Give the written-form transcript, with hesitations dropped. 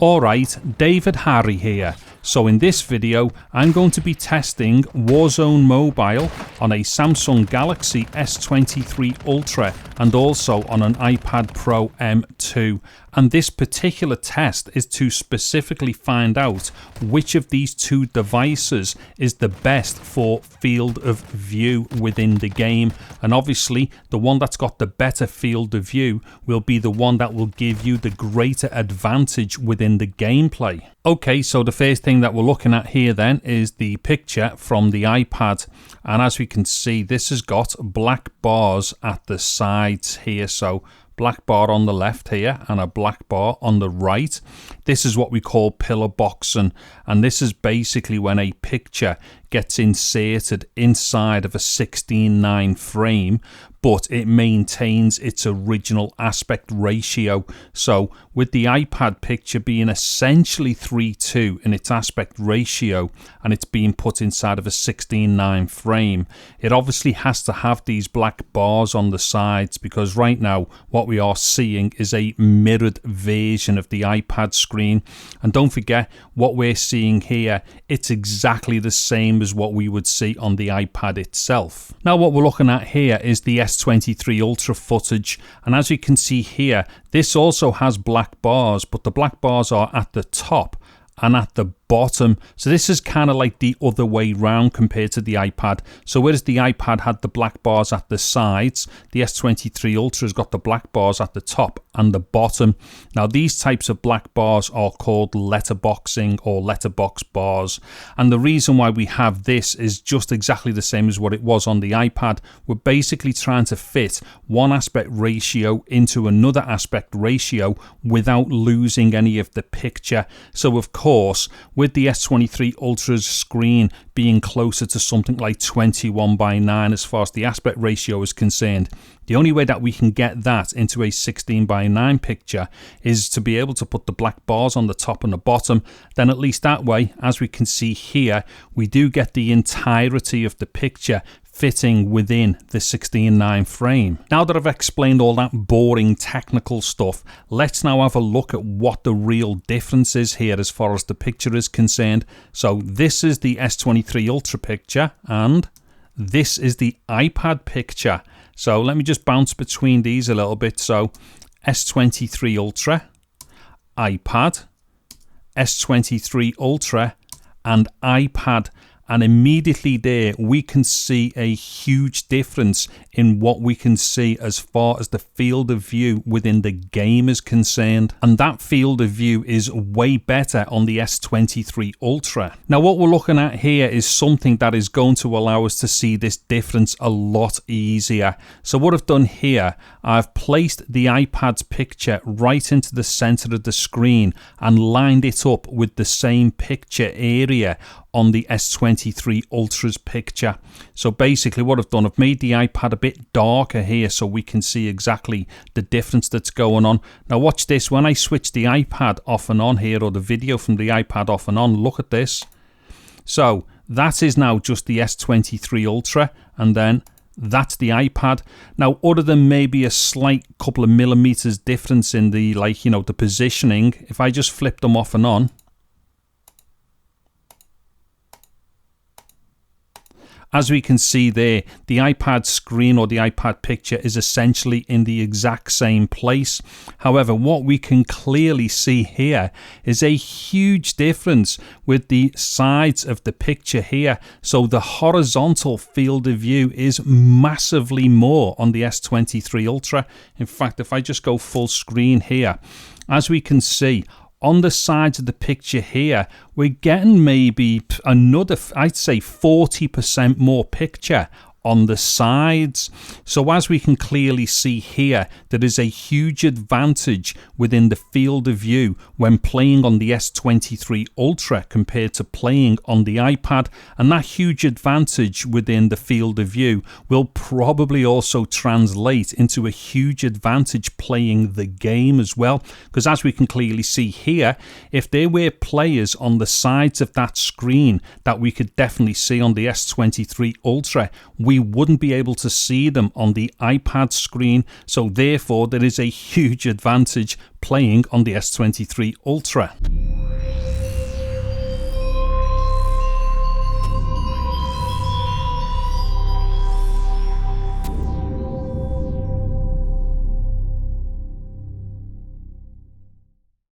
Alright, David Harry here. So in this video, I'm going to be testing Warzone Mobile on a Samsung Galaxy S23 Ultra and also on an iPad Pro M2. And this particular test is to specifically find out which of these two devices is the best for field of view within the game. And obviously, the one that's got the better field of view will be the one that will give you the greater advantage within the gameplay. Okay, so the first thing that we're looking at here then is the picture from the iPad. And as we can see, this has got black bars at the sides here. So black bar on the left here and a black bar on the right. This is what we call pillar boxing, and this is basically when a picture gets inserted inside of a 16:9 frame, but it maintains its original aspect ratio. So with the iPad picture being essentially 3:2 in its aspect ratio, and it's being put inside of a 16:9 frame, it obviously has to have these black bars on the sides, because right now what we are seeing is a mirrored version of the iPad screen. And don't forget, what we're seeing here, it's exactly the same as what we would see on the iPad itself. Now what we're looking at here is the S23 Ultra footage, and as you can see here, this also has black bars, but the black bars are at the top and at the bottom. So this is kind of like the other way round compared to the iPad. So whereas the iPad had the black bars at the sides, the S23 Ultra has got the black bars at the top and the bottom. Now these types of black bars are called letterboxing or letterbox bars, and the reason why we have this is just exactly the same as what it was on the iPad. We're basically trying to fit one aspect ratio into another aspect ratio without losing any of the picture. So of course, with the S23 Ultra's screen being closer to something like 21:9 as far as the aspect ratio is concerned, the only way that we can get that into a 16:9 picture is to be able to put the black bars on the top and the bottom. Then at least that way, as we can see here, we do get the entirety of the picture fitting within the 16:9 frame. Now that I've explained all that boring technical stuff, let's now have a look at what the real difference is here as far as the picture is concerned. So this is the S23 Ultra picture and this is the iPad picture. So let me just bounce between these a little bit. So S23 Ultra, iPad, S23 Ultra and iPad. And immediately there we can see a huge difference in what we can see as far as the field of view within the game is concerned. And that field of view is way better on the S23 Ultra. Now what we're looking at here is something that is going to allow us to see this difference a lot easier. So what I've done here, I've placed the iPad's picture right into the center of the screen and lined it up with the same picture area on the S23 Ultra's picture. So basically what I've done, I've made the iPad a bit darker here so we can see exactly the difference that's going on. Now watch this, when I switch the iPad off and on here, or the video from the iPad off and on, look at this. So that is now just the S23 Ultra, and then that's the iPad. Now other than maybe a slight couple of millimeters difference in the, the positioning, if I just flip them off and on, as we can see there, the iPad screen or the iPad picture is essentially in the exact same place. However, what we can clearly see here is a huge difference with the sides of the picture here. So the horizontal field of view is massively more on the S23 Ultra. In fact, if I just go full screen here, as we can see, on the sides of the picture here, we're getting maybe another, I'd say 40% more picture on the sides. So as we can clearly see here, there is a huge advantage within the field of view when playing on the S23 Ultra compared to playing on the iPad, and that huge advantage within the field of view will probably also translate into a huge advantage playing the game as well, because as we can clearly see here, if there were players on the sides of that screen that we could definitely see on the S23 Ultra, we we wouldn't be able to see them on the iPad screen, so therefore there is a huge advantage playing on the S23 Ultra.